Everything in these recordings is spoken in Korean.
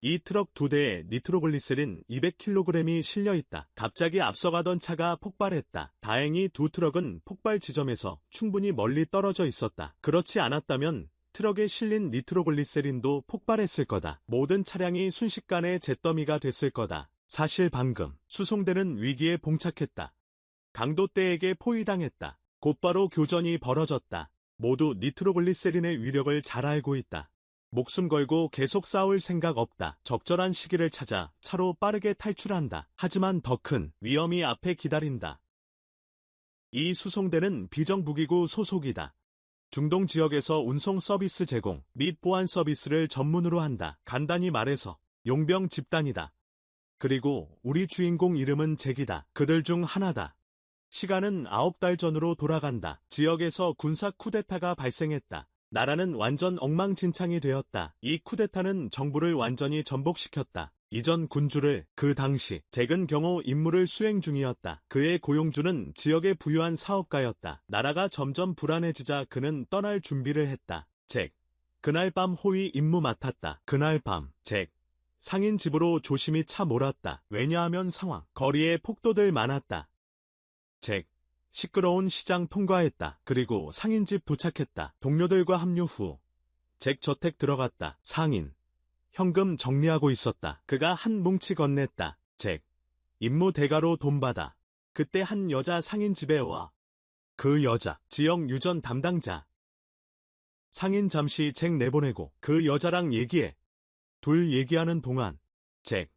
이 트럭 2대에 니트로글리세린 200kg이 실려 있다. 갑자기 앞서가던 차가 폭발했다. 다행히 두 트럭은 폭발 지점에서 충분히 멀리 떨어져 있었다. 그렇지 않았다면 트럭에 실린 니트로글리세린도 폭발했을 거다. 모든 차량이 순식간에 잿더미가 됐을 거다. 사실 방금 수송대는 위기에 봉착했다. 강도떼에게 포위당했다. 곧바로 교전이 벌어졌다. 모두 니트로글리세린의 위력을 잘 알고 있다. 목숨 걸고 계속 싸울 생각 없다. 적절한 시기를 찾아 차로 빠르게 탈출한다. 하지만 더 큰 위험이 앞에 기다린다. 이 수송대는 비정부기구 소속이다. 중동 지역에서 운송 서비스 제공 및 보안 서비스를 전문으로 한다. 간단히 말해서 용병 집단이다. 그리고 우리 주인공 이름은 잭이다. 그들 중 하나다. 시간은 9달 전으로 돌아간다. 지역에서 군사 쿠데타가 발생했다. 나라는 완전 엉망진창이 되었다. 이 쿠데타는 정부를 완전히 전복시켰다. 이전 군주를 그 당시 잭은 경호 임무를 수행 중이었다. 그의 고용주는 지역에 부유한 사업가였다. 나라가 점점 불안해지자 그는 떠날 준비를 했다. 잭. 그날 밤 호위 임무 맡았다. 그날 밤 잭. 상인 집으로 조심히 차 몰았다. 왜냐하면 상황. 거리에 폭도들 많았다. 잭. 시끄러운 시장 통과했다. 그리고 상인집 도착했다. 동료들과 합류 후 잭 저택 들어갔다. 상인. 현금 정리하고 있었다. 그가 한 뭉치 건넸다. 잭. 임무 대가로 돈 받아. 그때 한 여자 상인 집에 와. 그 여자, 지역 유전 담당자. 상인 잠시 잭 내보내고 그 여자랑 얘기해. 둘 얘기하는 동안 잭.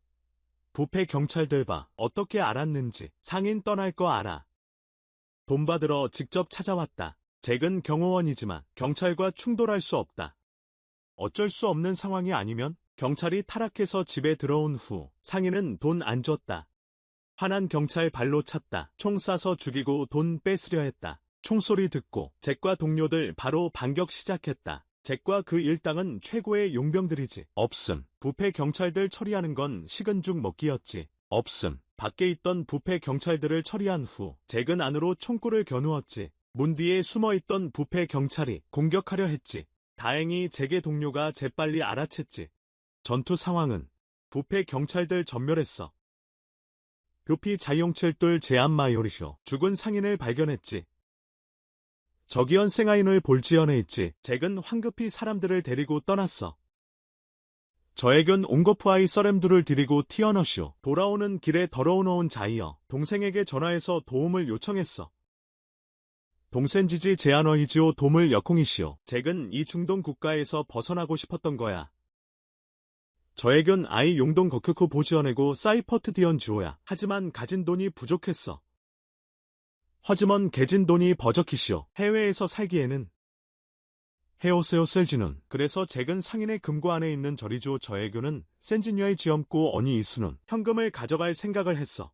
부패 경찰들 봐. 어떻게 알았는지. 상인 떠날 거 알아. 돈 받으러 직접 찾아왔다. 잭은 경호원이지만 경찰과 충돌할 수 없다. 어쩔 수 없는 상황이 아니면 경찰이 타락해서 집에 들어온 후 상인은 돈 안 줬다. 화난 경찰 발로 찼다. 총 쏴서 죽이고 돈 뺏으려 했다. 총소리 듣고 잭과 동료들 바로 반격 시작했다. 잭과 그 일당은 최고의 용병들이지. 없음. 부패 경찰들 처리하는 건 식은 죽 먹기였지. 없음. 밖에 있던 부패 경찰들을 처리한 후 잭은 안으로 총구를 겨누었지. 문 뒤에 숨어있던 부패 경찰이 공격하려 했지. 다행히 잭의 동료가 재빨리 알아챘지. 전투 상황은 부패 경찰들 전멸했어. 교피 자용칠돌 제안마요리쇼. 죽은 상인을 발견했지. 적이언 생하인을 볼지연에 있지. 잭은 황급히 사람들을 데리고 떠났어. 저에겐 옹거프아이 썰엠두를 데리고 튀어너쇼. 돌아오는 길에 더러워놓은 자이어. 동생에게 전화해서 도움을 요청했어. 동센지지 제안어이지오 도물 여콩이시오. 잭은 이 중동 국가에서 벗어나고 싶었던 거야. 저에겐 아이 용동 거크코 보지어내고 사이퍼트 디언 주오야. 하지만 가진 돈이 부족했어. 허지먼 개진 돈이 버저키시오. 해외에서 살기에는. 헤오세오 셀지는. 그래서 잭은 상인의 금고 안에 있는 저리주오 저에게는 센지니어의 지엄고 어니 이수는 현금을 가져갈 생각을 했어.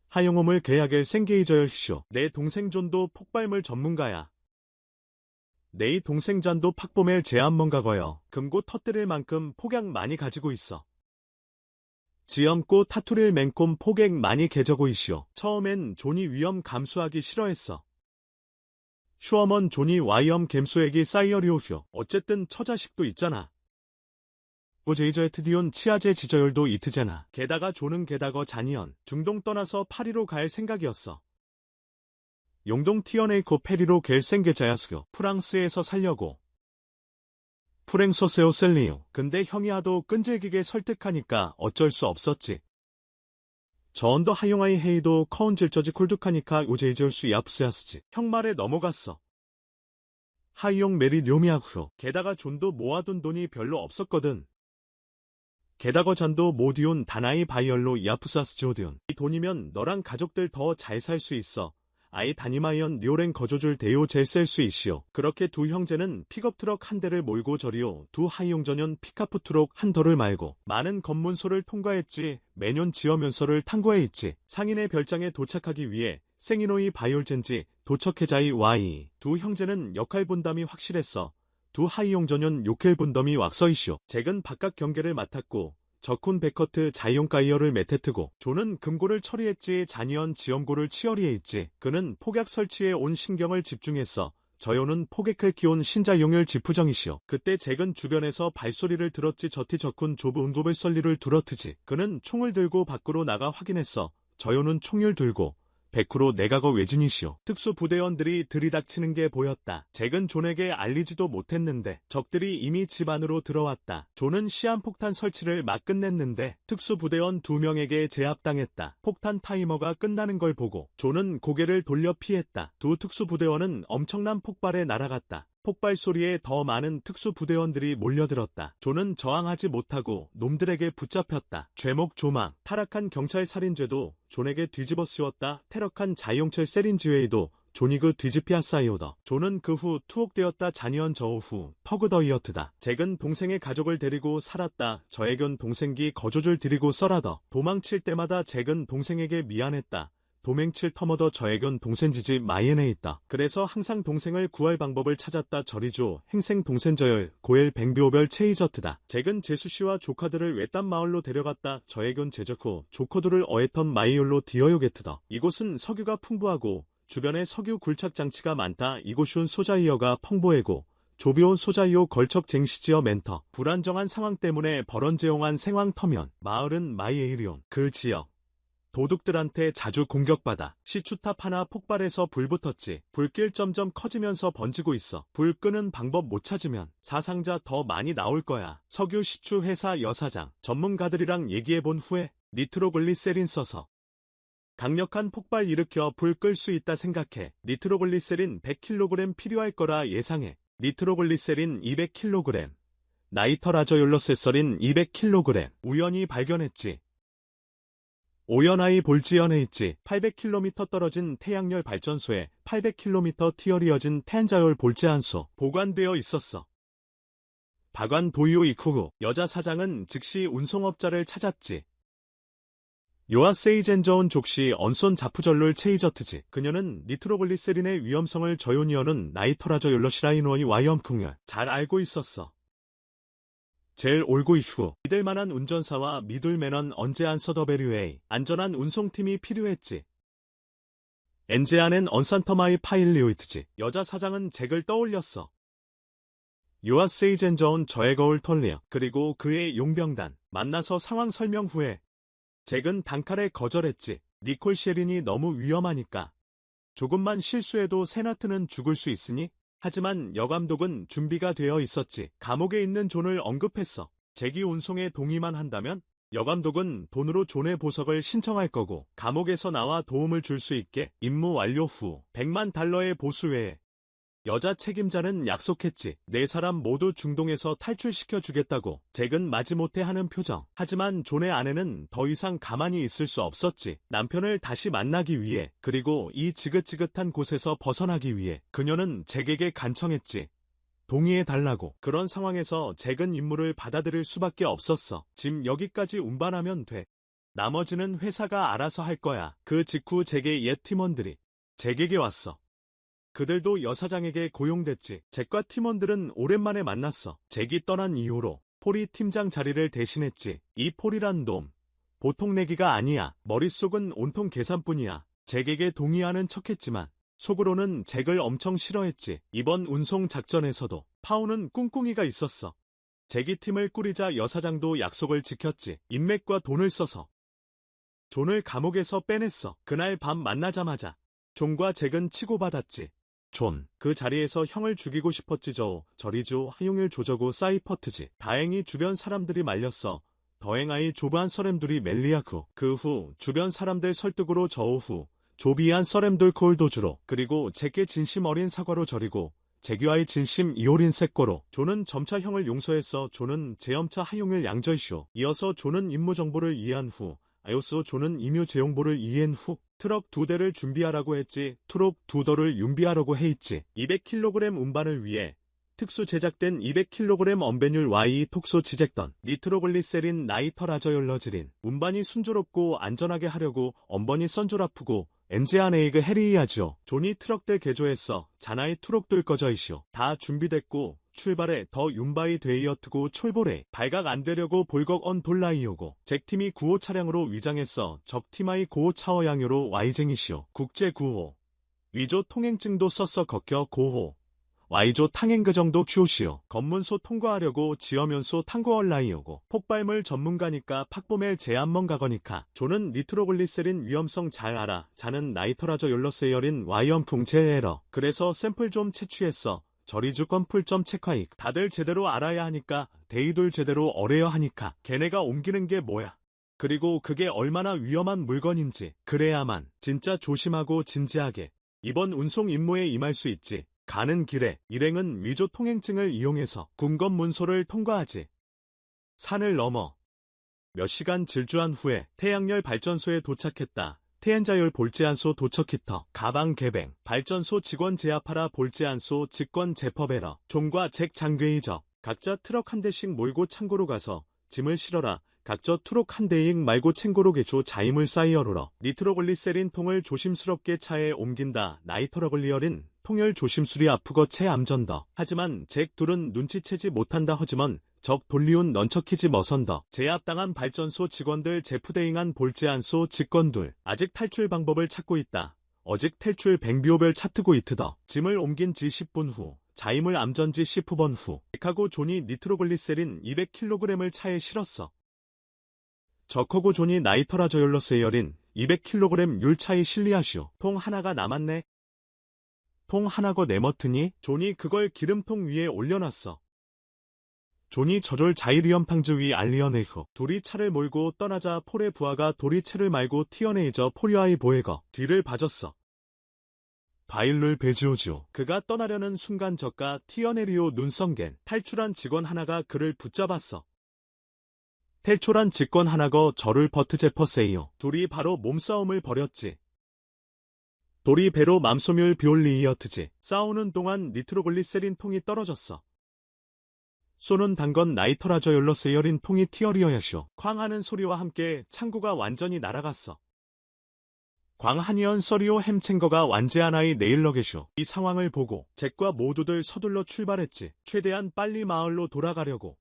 하용홈을 계약을 생게이저열시오. 내 동생 존도 폭발물 전문가야. 내 동생 잔도 팍보멜 제안먼가거여. 금고 터뜨릴 만큼 폭약 많이 가지고 있어. 지엄고 타투릴 맹꼼 폭액 많이 개저고 이시오. 처음엔 존이 위험 감수하기 싫어했어. 슈어먼 존이 와이엄 갬소액이 사이어리오휴. 어쨌든 처자식도 있잖아. 오제이저의 트디온 치아제 지저열도 이트제나. 게다가 존은 게다가 자니언. 중동 떠나서 파리로 갈 생각이었어. 용동 티어네이코 페리로 겔 생게자야스요. 프랑스에서 살려고. 프랭소세오 셀리오. 근데 형이 하도 끈질기게 설득하니까 어쩔 수 없었지. 저언더 하용아이 헤이도 커운 질저지 콜득하니까 오제이절 수 야프스야스지. 형 말에 넘어갔어. 하이용 메리 뇨미아후요. 게다가 존도 모아둔 돈이 별로 없었거든. 게다가 잔도 모디온 다나이 바이얼로 야프사스 조디온. 이 돈이면 너랑 가족들 더 잘 살 수 있어. 아이 다니마이언 리오렌 거조줄 데요 젤 셀 수 있시오. 그렇게 두 형제는 픽업 트럭 한 대를 몰고 저리오. 두 하이용 전연 피카프 트럭 한 덜을 말고 많은 검문소를 통과했지. 매년 지어면서를 탐구해 있지. 상인의 별장에 도착하기 위해 생이노이 바이올젠지 도척해자이 와이. 두 형제는 역할 분담이 확실했어. 두 하이용 전연 요켈 분담이 왁서이시오. 잭은 바깥 경계를 맡았고 저쿤 베커트 자이용가이어를 메테트고 존은 금고를 처리했지. 자니언 지엄고를 치어리에 있지. 그는 폭약 설치에 온 신경을 집중했어. 저요는 포객을 키운 신자용열 지푸정이시오. 그때 잭은 주변에서 발소리를 들었지. 저티 적군 조브 운곱을 썰리를 두러트지. 그는 총을 들고 밖으로 나가 확인했어. 저요는 총을 들고 백후로 내각어 외진이시오. 특수부대원들이 들이닥치는 게 보였다. 잭은 존에게 알리지도 못했는데 적들이 이미 집 안으로 들어왔다. 존은 시한폭탄 설치를 막 끝냈는데 특수부대원 2명에게 제압당했다. 폭탄 타이머가 끝나는 걸 보고 존은 고개를 돌려 피했다. 두 특수부대원은 엄청난 폭발에 날아갔다. 폭발 소리에 더 많은 특수부대원들이 몰려들었다. 존은 저항하지 못하고 놈들에게 붙잡혔다. 죄목 조망, 타락한 경찰 살인죄도 존에게 뒤집어 씌웠다. 테럭한 자이용철 세린지웨이도 존이그 뒤집히아사이오더. 존은 그 후 투옥되었다. 자니언 저우 후 터그더이어트다. 잭은 동생의 가족을 데리고 살았다. 저에겐 동생기 거조줄 드리고 썰하더. 도망칠 때마다 잭은 동생에게 미안했다. 도맹칠 터머더 저에겐 동생지지 마이엔에 있다. 그래서 항상 동생을 구할 방법을 찾았다. 저리조 행생 동생저열 고엘 뱅비오별 체이저트다. 잭은 제수씨와 조카들을 외딴 마을로 데려갔다. 저에겐 제적후 조커들을 어에턴 마이올로 디어요게트다. 이곳은 석유가 풍부하고 주변에 석유 굴착 장치가 많다. 이곳은 소자이어가 펑보에고 조비온 소자이오 걸척 쟁시지어 멘터. 불안정한 상황 때문에 버런제용한 생황터면 마을은 마이에이리온 그 지역 도둑들한테 자주 공격받아. 시추탑 하나 폭발해서 불 붙었지. 불길 점점 커지면서 번지고 있어. 불 끄는 방법 못 찾으면 사상자 더 많이 나올 거야. 석유 시추 회사 여사장 전문가들이랑 얘기해본 후에 니트로글리세린 써서 강력한 폭발 일으켜 불 끌 수 있다 생각해. 니트로글리세린 100kg 필요할 거라 예상해. 니트로글리세린 200kg, 나이터라저율러세서린 200kg 우연히 발견했지. 오연아이 볼지연에 있지. 800km 떨어진 태양열 발전소에 800km 튀어리어진 텐자열 볼지안소 보관되어 있었어. 박완 도이오 이쿠후 여자 사장은 즉시 운송업자를 찾았지. 요아세이젠저온 족시 언손 자푸절룰 체이저트지. 그녀는 니트로글리세린의 위험성을 저요니어는 나이터라저 열러시라이노이 와이엄쿵을 잘 알고 있었어. 제일 올고 이후 믿을만한 운전사와 믿을 매넌 언제 안 서더베류에이 안전한 운송팀이 필요했지. 엔제안엔 언산터마이 파일리오이트지. 여자 사장은 잭을 떠올렸어. 요아세이젠저온 저의 거울 톨리어 그리고 그의 용병단 만나서 상황 설명 후에 잭은 단칼에 거절했지. 니콜 셰린이 너무 위험하니까. 조금만 실수해도 세나트는 죽을 수 있으니? 하지만 여감독은 준비가 되어 있었지. 감옥에 있는 존을 언급했어. 잭이 운송에 동의만 한다면 여감독은 돈으로 존의 보석을 신청할 거고 감옥에서 나와 도움을 줄 수 있게 임무 완료 후 100만 달러의 보수 외에 여자 책임자는 약속했지. 네 사람 모두 중동에서 탈출시켜 주겠다고. 잭은 마지못해 하는 표정. 하지만 존의 아내는 더 이상 가만히 있을 수 없었지. 남편을 다시 만나기 위해 그리고 이 지긋지긋한 곳에서 벗어나기 위해 그녀는 잭에게 간청했지. 동의해달라고. 그런 상황에서 잭은 임무를 받아들일 수밖에 없었어. 짐 여기까지 운반하면 돼. 나머지는 회사가 알아서 할 거야. 그 직후 잭의 옛 팀원들이 잭에게 왔어. 그들도 여사장에게 고용됐지. 잭과 팀원들은 오랜만에 만났어. 잭이 떠난 이후로 폴이 팀장 자리를 대신했지. 이 폴이란 놈. 보통 내기가 아니야. 머릿속은 온통 계산뿐이야. 잭에게 동의하는 척했지만 속으로는 잭을 엄청 싫어했지. 이번 운송 작전에서도 파오는 꿍꿍이가 있었어. 잭이 팀을 꾸리자 여사장도 약속을 지켰지. 인맥과 돈을 써서 존을 감옥에서 빼냈어. 그날 밤 만나자마자 존과 잭은 치고받았지. 존, 그 자리에서 형을 죽이고 싶었지. 저리조 하용일 조저고 사이퍼트지. 다행히 주변 사람들이 말렸어. 더행하이 조브한 서렘둘이 멜리아쿠. 그 후 주변 사람들 설득으로 저우 후 조비한 서렘둘 콜도주로 그리고 잭의 진심 어린 사과로 저리고 잭유아의 진심 이오린 색고로 존은 점차 형을 용서했어. 존은 제염차 하용일 양저이쇼. 이어서 존은 임무 정보를 이해한 후 아요스 존은 임무 제용보를 이해한 후 트럭 2대를 준비하라고 했지. 트럭 2더를 윤비하라고 해있지. 200kg 운반을 위해 특수 제작된 200kg 언배율 Y 톡소 지젝던 니트로글리세린 나이터라저열러지린 운반이 순조롭고 안전하게 하려고 언번이 선조라프고 엔제안에이그 해리이하지오. 존이 트럭들 개조했어. 자나이 트럭들 꺼져이시오. 다 준비됐고 출발에 더 윤바이 데이어트고 촐보레 발각 안 되려고 볼걱 언 돌라이오고 잭팀이 9호 차량으로 위장했어. 적팀아이 9호 차어양요로 와이쟁이시오. 국제 9호 위조 통행증도 썼어. 걷겨 고호 Y조 탕행 그 정도 큐시오. 검문소 통과하려고 지어면소 탕고얼라이오고. 폭발물 전문가니까 팍보멜 제안멍 가거니까. 조는 니트로글리세린 위험성 잘 알아. 자는 나이터라저 열러세열인 와이엄풍 제에러. 그래서 샘플 좀 채취했어. 저리주 건풀 점 체크하익. 다들 제대로 알아야 하니까. 데이돌 제대로 어래야 하니까. 걔네가 옮기는 게 뭐야. 그리고 그게 얼마나 위험한 물건인지. 그래야만 진짜 조심하고 진지하게 이번 운송 임무에 임할 수 있지. 가는 길에 일행은 위조 통행증을 이용해서 궁검문소를 통과하지. 산을 넘어 몇 시간 질주한 후에 태양열 발전소에 도착했다. 태엔자열 볼제안소 도척히터 가방 개뱅 발전소 직원 제압하라 볼제안소 직권 제퍼베러 종과 잭 장괴이적 각자 트럭 한 대씩 몰고 창고로 가서 짐을 실어라. 각저 트럭 한 대잉 말고 챙고로 개조 자임을 쌓이어로러 니트로글리세린 통을 조심스럽게 차에 옮긴다. 나이트로글리어린 통열 조심수리 아프거 채 암전더. 하지만 잭 둘은 눈치채지 못한다 허지먼 적 돌리운 넌척키지 머선더. 제압당한 발전소 직원들 제프대잉한 볼제안소 직권둘. 아직 탈출 방법을 찾고 있다. 어직 탈출 뱅비오별 차트고 이트더. 짐을 옮긴 지 10분 후. 자임을 암전지 10분 후. 잭하고 존이 니트로글리세린 200kg을 차에 실었어. 적하고 존이 나이터라 저열러세열인 200kg 율차에 실리하시오. 통 하나가 남았네. 통 하나거 내머트니 존이 그걸 기름통 위에 올려놨어. 존이 저졸 자이리엄팡즈 위 알리어네이호. 둘이 차를 몰고 떠나자 폴의 부하가 도리채를 말고 튀어내이저 포류아이 보에거 뒤를 봐줬어. 바일룰 베지오지오. 그가 떠나려는 순간 저가 튀어내리오 눈성겐. 탈출한 직원 하나가 그를 붙잡았어. 탈출한 직권 하나거 저를 버트제퍼세이요. 둘이 바로 몸싸움을 벌였지. 돌이 배로 맘소뮬 비올리이어트지. 싸우는 동안 니트로글리세린 통이 떨어졌어. 쏘는 단건 나이터라저 열러세열인 통이 튀어리어야쇼. 쾅하는 소리와 함께 창고가 완전히 날아갔어. 광한이언 서리오 햄챙거가 완제하나이 네일러게쇼. 이 상황을 보고 잭과 모두들 서둘러 출발했지. 최대한 빨리 마을로 돌아가려고.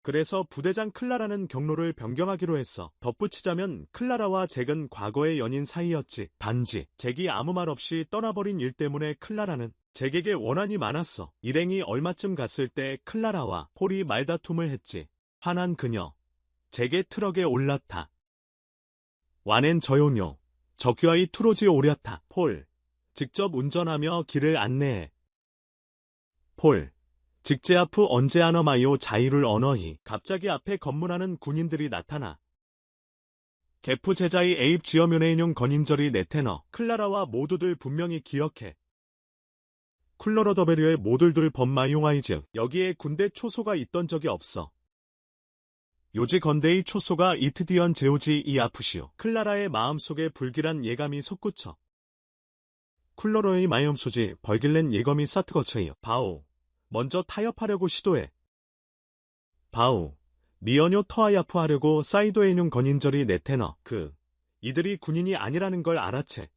그래서 부대장 클라라는 경로를 변경하기로 했어. 덧붙이자면 클라라와 잭은 과거의 연인 사이였지. 단지 잭이 아무 말 없이 떠나버린 일 때문에 클라라는 잭에게 원한이 많았어. 일행이 얼마쯤 갔을 때 클라라와 폴이 말다툼을 했지. 화난 그녀 잭의 트럭에 올라타. 와넨 저용요 적규아이 투로지 오랴타. 폴 직접 운전하며 길을 안내해. 폴 직제 앞후 언제 아너마요 자이룰 언어히. 갑자기 앞에 검문하는 군인들이 나타나. 개프 제자의 에입 지어면의인용 건인절이 네테너. 클라라와 모두들 분명히 기억해. 쿨러러더베류의 모들들 범마용아이즈. 여기에 군대 초소가 있던 적이 없어. 요지 건대의 초소가 이트디언 제오지 이 아프시오. 클라라의 마음속에 불길한 예감이 솟구쳐. 쿨러러의 마염소지 벌길렌 예감이 사트거쳐요. 바오. 먼저 타협하려고 시도해. 바우. 미연요 터아야프 하려고 사이도에뇽 건인절이 네테너. 이들이 군인이 아니라는 걸 알아채.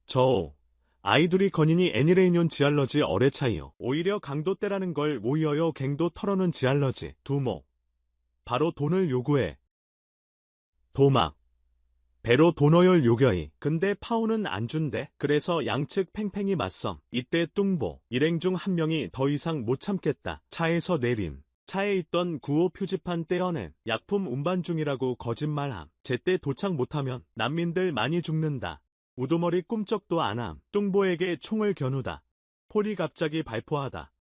저오. 아이들이 건인이 애니레이뇽 지알러지 어레차이요. 오히려 강도 때라는 걸 오이어요 갱도 털어는 지알러지. 두모. 바로 돈을 요구해. 도막. 배로 돈어열 요겨이. 근데 파우는 안 준대. 그래서 양측 팽팽히 맞섬. 이때 뚱보. 일행 중 한 명이 더 이상 못 참겠다. 차에서 내림. 차에 있던 구호 표지판 떼어낸. 약품 운반 중이라고 거짓말함. 제때 도착 못하면 난민들 많이 죽는다. 우두머리 꿈쩍도 안함. 뚱보에게 총을 겨누다. 폴이 갑자기 발포하다.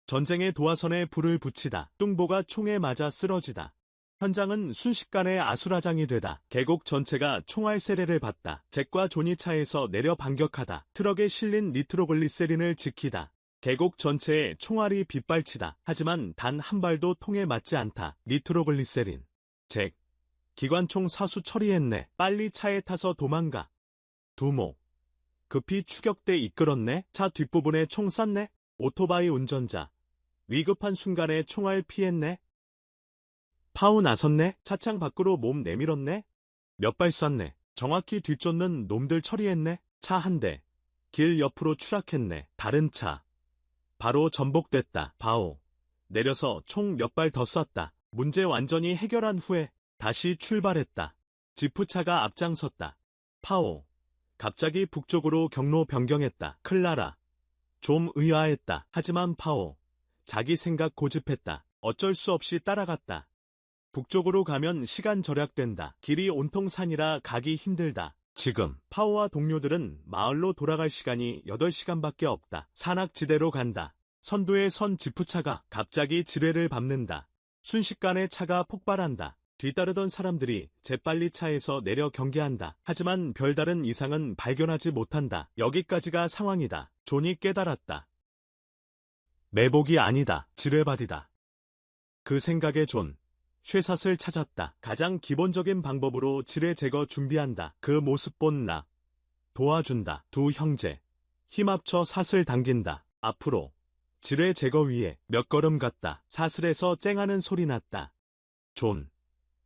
전쟁의 도화선에 불을 붙이다. 뚱보가 총에 맞아 쓰러지다. 현장은 순식간에 아수라장이 되다. 계곡 전체가 총알 세례를 받다. 잭과 존이 차에서 내려 반격하다. 트럭에 실린 니트로글리세린을 지키다. 계곡 전체에 총알이 빗발치다. 하지만 단 한 발도 통에 맞지 않다. 니트로글리세린. 잭. 기관총 사수 처리했네. 빨리 차에 타서 도망가. 두모. 급히 추격대 이끌었네. 차 뒷부분에 총 쐈네. 오토바이 운전자. 위급한 순간에 총알 피했네. 파우 나섰네. 차창 밖으로 몸 내밀었네. 몇 발 쐈네. 정확히 뒤쫓는 놈들 처리했네. 차 한 대. 길 옆으로 추락했네. 다른 차. 바로 전복됐다. 바오. 내려서 총 몇 발 더 쐈다. 문제 완전히 해결한 후에 다시 출발했다. 지프차가 앞장섰다. 파오. 갑자기 북쪽으로 경로 변경했다. 클라라. 좀 의아했다. 하지만 파오. 자기 생각 고집했다. 어쩔 수 없이 따라갔다. 북쪽으로 가면 시간 절약된다. 길이 온통 산이라 가기 힘들다. 지금 파오와 동료들은 마을로 돌아갈 시간이 8시간밖에 없다. 산악지대로 간다. 선두에 선 지프차가 갑자기 지뢰를 밟는다. 순식간에 차가 폭발한다. 뒤따르던 사람들이 재빨리 차에서 내려 경계한다. 하지만 별다른 이상은 발견하지 못한다. 여기까지가 상황이다. 존이 깨달았다. 매복이 아니다. 지뢰밭이다. 그 생각에 존, 쇠삿을 찾았다. 가장 기본적인 방법으로 지뢰 제거 준비한다. 그 모습 본 라. 도와준다. 두 형제. 힘 합쳐 삿을 당긴다. 앞으로. 지뢰 제거 위에 몇 걸음 갔다. 삿을에서 쨍하는 소리 났다. 존.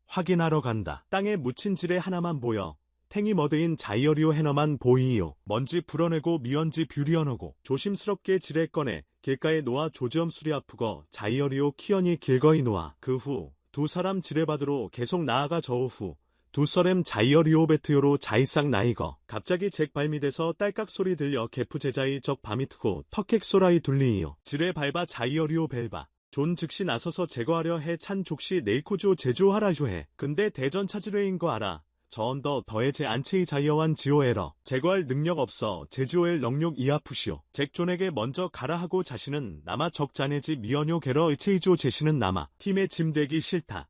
확인하러 간다. 땅에 묻힌 지뢰 하나만 보여. 탱이 머드인 자이어리오 해너만 보이요. 먼지 불어내고 미연지 뷰리어너고 조심스럽게 지뢰 꺼내 길가에 놓아 조지엄술이 아프고 자이어리오 키언이 길거이 놓아. 그 후 두 사람 지뢰밭으로 계속 나아가 저우 후 두 서렘 자이어리오 베트요로 자이싹 나이거. 갑자기 잭 발밑에서 딸깍 소리 들려 개프 제자이 적 밤이 트고 턱핵 소라이 둘리이요. 지뢰 밟아 자이어리오 벨바. 존 즉시 나서서 제거하려 해 찬 족시 네이코조 제조하라쇼 해. 근데 대전 차지뢰인 거 알아. 저 언더 더해 제 안체이 자이어완 지오에러. 제거할 능력 없어. 제주오엘 넉력 이아푸시오. 잭 존에게 먼저 가라 하고 자신은 남아 적자네지 미연요 게러 체이조 제시는 남아. 팀에 짐되기 싫다.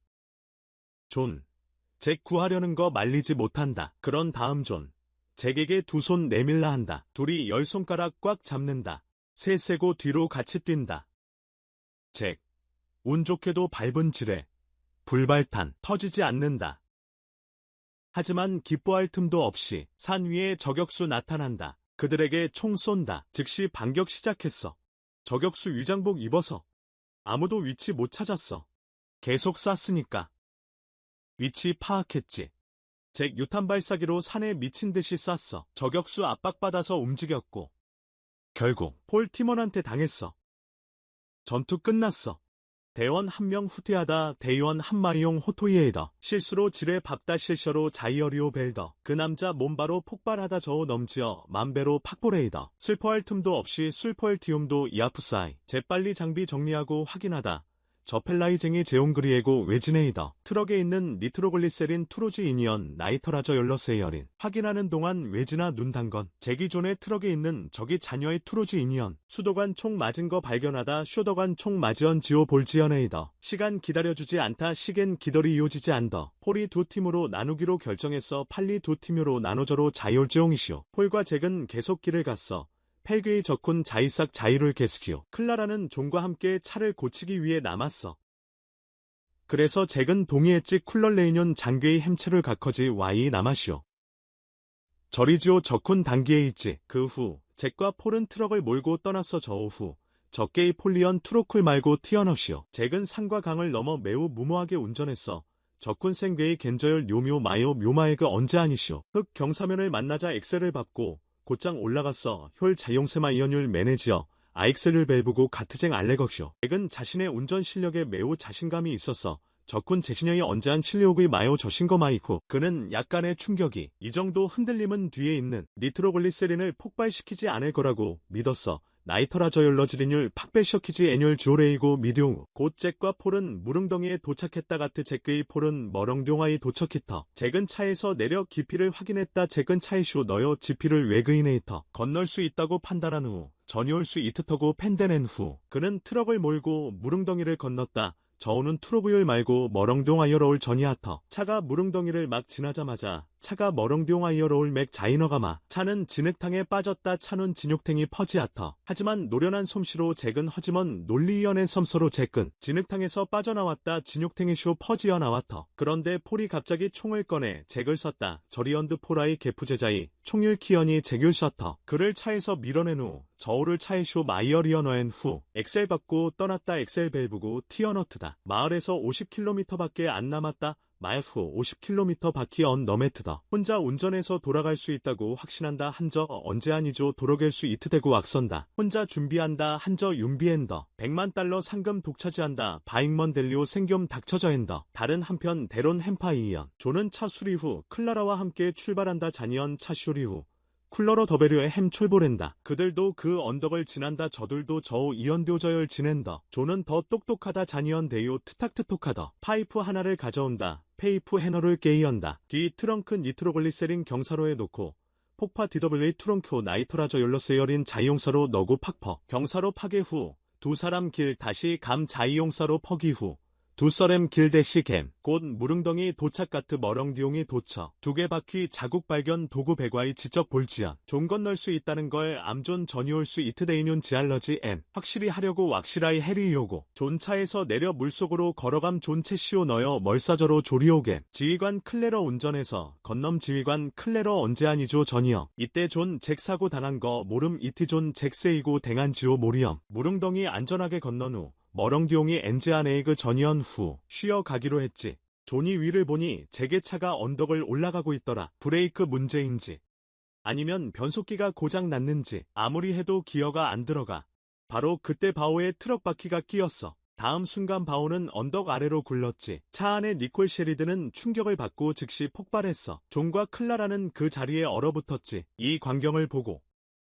존. 잭 구하려는 거 말리지 못한다. 그런 다음 존. 잭에게 두 손 내밀라 한다. 둘이 10손가락 꽉 잡는다. 세 세고 뒤로 같이 뛴다. 잭. 운 좋게도 밟은 지뢰. 불발탄. 터지지 않는다. 하지만 기뻐할 틈도 없이 산 위에 저격수 나타난다. 그들에게 총 쏜다. 즉시 반격 시작했어. 저격수 위장복 입어서. 아무도 위치 못 찾았어. 계속 쐈으니까. 위치 파악했지. 잭 유탄 발사기로 산에 미친 듯이 쐈어. 저격수 압박받아서 움직였고. 결국 폴 티먼한테 당했어. 전투 끝났어. 대원 한 명 후퇴하다 대의원 한 마리용 호토이에이더. 실수로 지뢰 밟다 실셔로 자이어리오 벨더. 그 남자 몸바로 폭발하다 저우 넘지어 만배로 팍보레이더. 슬퍼할 틈도 없이 술퍼엘티움도 이아프사이. 재빨리 장비 정리하고 확인하다. 저펠라이쟁이 제옹그리에고 외지네이더. 트럭에 있는 니트로글리세린 투로지 이니언 나이터라저 열러세이어린. 확인하는 동안 외지나 눈 단건. 제기존의 트럭에 있는 저기 자녀의 투로지 이니언. 수도관 총 맞은 거 발견하다 쇼더관 총 맞이언 지오 볼지어네이더. 시간 기다려주지 않다 시겐 기다리 이오지지 않더. 폴이 두 팀으로 나누기로 결정했어. 팔리 두 팀으로 나눠져로 자이올지옹이시오. 폴과 잭은 계속 길을 갔어. 펠그의 적군 자이싹 자이롤 게스키오. 클라라는 존과 함께 차를 고치기 위해 남았어. 그래서 잭은 동의했지. 쿨럴레이년 장괴의 햄체를 각커지 와이 남았시오. 저리지오 적군 단기에 있지. 그 후 잭과 폴은 트럭을 몰고 떠났어. 저우 후 적게의 폴리언 트로쿨 말고 튀어넣시오. 잭은 산과 강을 넘어 매우 무모하게 운전했어. 적군 생괴의 겐저열 묘묘 마요 묘마에그 언제 아니시오. 흑 경사면을 만나자 엑셀을 밟고 곧장 올라갔어. 혈 자용세마 이연율 매니저 아익셀을 벨브고 가트쟁 알레거쇼. 잭은 자신의 운전 실력에 매우 자신감이 있었어. 적군 제신여의 언제한 실력의 마요 저신거 마이코. 그는 약간의 충격이 이 정도 흔들림은 뒤에 있는 니트로글리세린을 폭발시키지 않을 거라고 믿었어. 나이터라저열러지린율 팍벨셔키지 애뉴얼 주오레이고 미디옹. 곧 잭과 폴은 무릉덩이에 도착했다. 가트 잭의 폴은 머렁동아이 도착히터. 잭은 차에서 내려 깊이를 확인했다. 잭은 차이쇼 너여 지피를 외그이네이터. 건널 수 있다고 판단한 후 전이올 수 이트터고 펜데낸 후 그는 트럭을 몰고 무릉덩이를 건넜다. 저우는 트로브열 말고 머렁동아이어러울 전이하터. 차가 무릉덩이를 막 지나자마자 차가 머렁동아이어러울 맥 자이너가마. 차는 진흙탕에 빠졌다. 차는 진욕탱이 퍼지하터. 하지만 노련한 솜씨로 잭은 허지먼 논리위원의 섬서로 잭은 진흙탕에서 빠져나왔다. 진욕탱이 쇼 퍼지어 나왔터. 그런데 폴이 갑자기 총을 꺼내 잭을 쐈다. 저리언드 포라이 개프제자이 총일 키언이 잭을 쐈터. 그를 차에서 밀어낸 후 저우를 차에 쇼 마이어리어 넣은 후 엑셀 받고 떠났다. 엑셀 벨브고 티어너트다. 마을에서 50km밖에 안 남았다. 마야후 50km 바퀴 언 너메트다. 혼자 운전해서 돌아갈 수 있다고 확신한다. 한저 언제 아니죠. 도로갤 수 이트대고 악선다. 혼자 준비한다. 한저 윤비엔더. 100만 달러 상금 독차지한다. 바잉먼 델리오 생겸 닥쳐져 엔더. 다른 한편 데론 햄파이언. 존은 차 수리 후 클라라와 함께 출발한다. 자니언 차 수리 후 쿨러러 더베류에 햄 출보랜다. 그들도 그 언덕을 지난다. 저들도 저우 이언도저열 지낸다. 존은 더 똑똑하다. 자니언 데요 트탁트톡하다. 파이프 하나를 가져온다. 페이프 해너를 깨이언다. 뒤 트렁크 니트로글리세린 경사로에 놓고 폭파 DWA 트렁크 나이트라저 열러세열인 자이용사로 너구 팍퍼. 경사로 파괴 후 두 사람 길 다시 감 자이용사로 퍼기 후 두 썰엠 길 대시 갬. 곧 무릉덩이 도착 같으 머렁디용이 도처. 두 개 바퀴 자국 발견 도구 배과의 지적 볼지연. 존 건널 수 있다는 걸 암존 전이올 수 이트데이뇽 지알러지 엠. 확실히 하려고 왁실하이 해리요고. 존 차에서 내려 물속으로 걸어감 존 채시오 너여 멀사저로 조리오겜. 지휘관 클레러 운전해서 건넘 지휘관 클레러 언제 아니죠 전이여. 이때 존 잭 사고 당한 거 모름 이티 존 잭 세이고 댕한지오 모리엄. 무릉덩이 안전하게 건넌 후 머렁디용이 엔지아네이그 전이언 후 쉬어가기로 했지. 존이 위를 보니 제게 차가 언덕을 올라가고 있더라. 브레이크 문제인지 아니면 변속기가 고장 났는지 아무리 해도 기어가 안 들어가. 바로 그때 바오에 트럭 바퀴가 끼었어. 다음 순간 바오는 언덕 아래로 굴렀지. 차 안에 니콜 셰리드는 충격을 받고 즉시 폭발했어. 존과 클라라는 그 자리에 얼어붙었지. 이 광경을 보고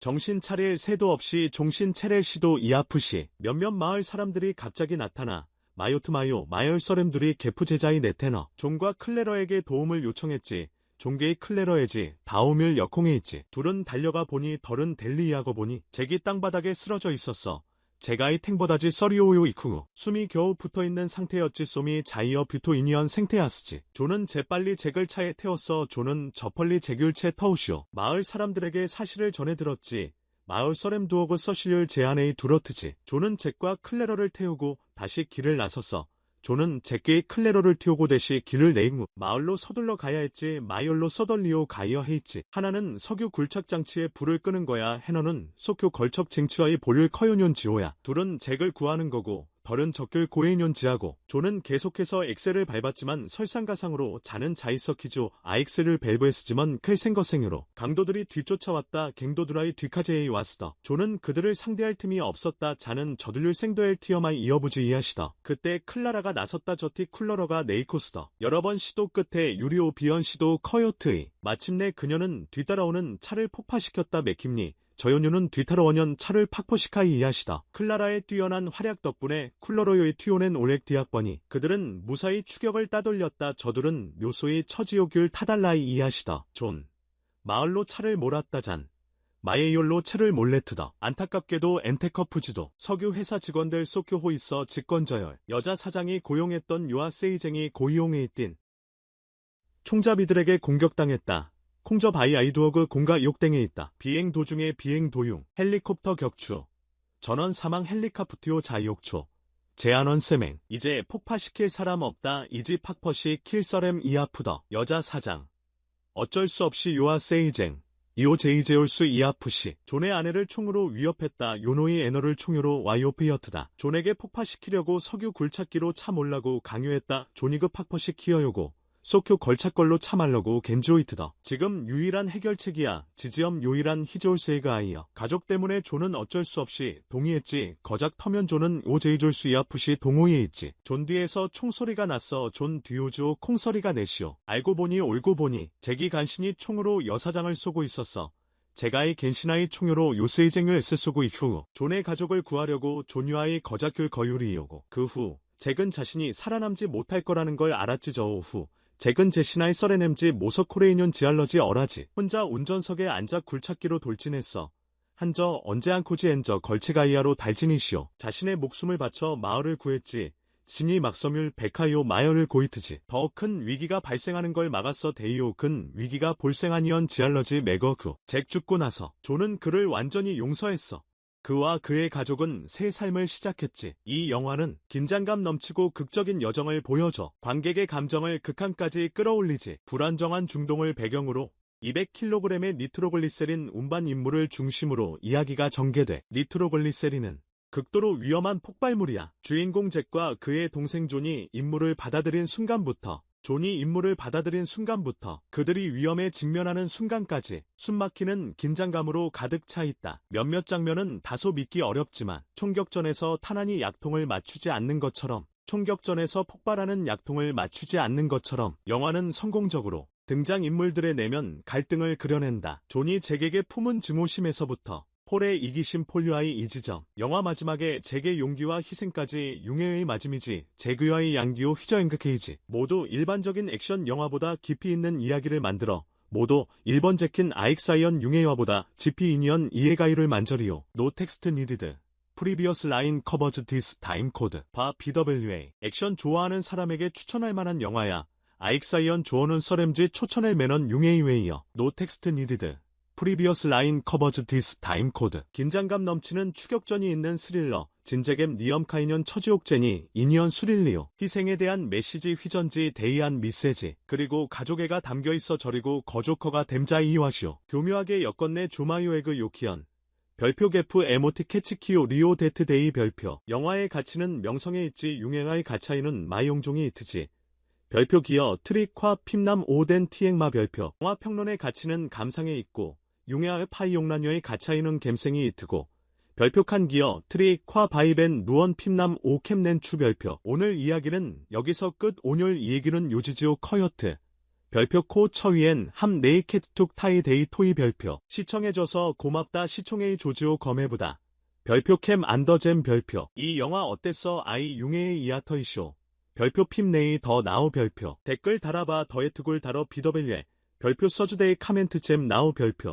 정신 차릴 새도 없이 종신 차릴 시도 이 아프시. 몇몇 마을 사람들이 갑자기 나타나 마요트마요 마열 서렘들이 개프 제자이 네테너 존과 클레러에게 도움을 요청했지. 종게이 클레러에지 다오밀 역콩에 있지. 둘은 달려가 보니 덜은 델리이하고 보니 잭이 땅바닥에 쓰러져 있었어. 제가이 탱보다지 써리오요 이쿠 숨이 겨우 붙어있는 상태였지. 쏘미 자이어 뷰토이니언 생태야스지. 존은 재빨리 잭을 차에 태웠어. 존은 저펄리 잭율채 터우시오. 마을 사람들에게 사실을 전해 들었지. 마을 서렘 두어그 서실률 제안에이 두러트지. 존은 잭과 클레러를 태우고 다시 길을 나섰어. 존은 잭게이 클레러를 튀우고 대시 길을 내잉 후 마을로 서둘러 가야 했지. 마을로 서덜리오 가이어 해있지. 하나는 석유 굴착 장치에 불을 끄는 거야. 해너는 속효 걸척 쟁취와의 볼을 커요뇽 지오야. 둘은 잭을 구하는 거고 덜은 적길 고에이뇽 지하고. 존은 계속해서 엑셀을 밟았지만 설상가상으로 자는 자이서키죠. 아엑셀을 밸브에스지만 클생거생으로 강도들이 뒤쫓아왔다. 갱도드라이 뒤카제에이 왔으더. 존은 그들을 상대할 틈이 없었다. 자는 저들률 생도엘 티어마이 이어부지 이하시더. 그때 클라라가 나섰다. 저티 쿨러러가 네이코스더. 여러 번 시도 끝에 유리오 비언 시도 커요트의. 마침내 그녀는 뒤따라오는 차를 폭파시켰다. 맥킴니. 저연유는 뒤타러원연 차를 팍포시카이 이하시다. 클라라의 뛰어난 활약 덕분에 쿨러로요의 튀어낸 올렉 디학번이 그들은 무사히 추격을 따돌렸다. 저들은 묘소의 처지오귤 타달라이 이하시다. 존 마을로 차를 몰았다. 잔 마예이올로 채를 몰래 트다. 안타깝게도 엔테커프지도 석유 회사 직원들 소교호 있어 직권저열. 여자 사장이 고용했던 유아 세이쟁이 고이용에 뛴 총잡이들에게 공격당했다. 콩저 바이 아이두어그 공가 욕땡에 있다. 비행 도중에 비행 도용, 헬리콥터 격추, 전원 사망 헬리카프티오 자이옥초, 제안원 세맹. 이제 폭파시킬 사람 없다. 이지 팍퍼시 킬서렘 이아프더. 여자 사장. 어쩔 수 없이 요아 세이쟁. 이오 제이제올수 이아프시. 존의 아내를 총으로 위협했다. 요노이 에너를 총으로 와이오피어트다. 존에게 폭파시키려고 석유 굴착기로 차 몰라고 강요했다. 존이그 팍퍼시 키어요고. 소쿄 걸착걸로 참말려고 겐조이트더. 지금 유일한 해결책이야. 지지엄 요일한 히조올세이가 아이여. 가족 때문에 존은 어쩔 수 없이 동의했지. 거작 터면 존은 오제이졸수 이아프시 동호이에 있지. 존 뒤에서 총소리가 났어. 존 뒤오주오 콩소리가 내시오. 알고 보니 올고 보니 잭이 간신히 총으로 여사장을 쏘고 있었어. 제가이 겐시나이 총으로 요세이쟁을 애쓰쏘고 이후 존의 가족을 구하려고 존유아의 거작귤 거유리이오고. 그 후 잭은 자신이 살아남지 못할 거라는 걸 알았지. 저 후 잭은 제시나이 썰에냄지 모서코레이뇽 지알러지 어라지. 혼자 운전석에 앉아 굴착기로 돌진했어. 한저 언제 안코지 엔저 걸체가이아로 달진이시오. 자신의 목숨을 바쳐 마을을 구했지. 진이 막섬율 베카이오 마열을 고이트지. 더 큰 위기가 발생하는 걸 막았어. 데이오 근 위기가 볼생하니언 지알러지 매거그. 잭 죽고 나서 존은 그를 완전히 용서했어. 그와 그의 가족은 새 삶을 시작했지. 이 영화는 긴장감 넘치고 극적인 여정을 보여줘. 관객의 감정을 극한까지 끌어올리지. 불안정한 중동을 배경으로 200kg의 니트로글리세린 운반 임무를 중심으로 이야기가 전개돼. 니트로글리세린은 극도로 위험한 폭발물이야. 주인공 잭과 그의 동생 존이 임무를 받아들인 순간부터 존이 임무를 받아들인 순간부터 그들이 위험에 직면하는 순간까지 숨막히는 긴장감으로 가득 차 있다. 몇몇 장면은 다소 믿기 어렵지만 총격전에서 탄환이 약통을 맞추지 않는 것처럼 총격전에서 폭발하는 약통을 맞추지 않는 것처럼 영화는 성공적으로 등장인물들의 내면 갈등을 그려낸다. 존이 잭에게 품은 증오심에서부터 폴의 이기심 폴류아의 이 지점, 영화 마지막에 잭의 용기와 희생까지 융해의 마지미지, 잭의와의 양기호 휘저앵그 케이지 모두 일반적인 액션 영화보다 깊이 있는 이야기를 만들어 모두 1번 제킨 아익사이언 융해와보다 지피 이니언 이에가이를 만절이요. 노 텍스트 니디드. 프리비어스 라인 커버즈 디스 타임 코드. 바 BWA. 액션 좋아하는 사람에게 추천할 만한 영화야. 아익사이언 조어는 서렘지 초천엘 매넌 융해이웨이어. 노 텍스트 니디드. 프리비어스 라인 커버즈 디스 타임 코드. 긴장감 넘치는 추격전이 있는 스릴러. 진제겜 니엄카이년 처지옥 제니 이니언 수릴리오. 희생에 대한 메시지 휘전지 데이안 미세지. 그리고 가족애가 담겨있어 저리고 거조커가 댐자이 이와시오. 교묘하게 엮었네 조마요에그 요키언. 별표 게프 에모티 캐치키오 리오 데트데이 별표. 영화의 가치는 명성에 있지 융행의 가차이는 마이용종이 있트지. 별표 기어 트릭화 핍남 오덴 티앵마 별표. 영화 평론의 가치는 감상에 있고 융해의 파이용란녀의 가차이는 갬생이 있트고 별표 칸 기어 트릭화 바이벤 누원 핍남 오캠넨 추 별표. 오늘 이야기는 여기서 끝. 오늘 이 얘기는 요지지오 커요트. 별표 코 처위엔 함 네이켓툭 타이 데이 토이 별표. 시청해줘서 고맙다 시총에이 조지오 검해부다. 별표 캠 안더잼 별표. 이 영화 어땠어 아이 융해의 이아터이쇼. 별표 핍네이 더 나우 별표. 댓글 달아봐 더에트굴 달어 비더벨레. 별표 서주데이 카멘트 잼 나우 별표.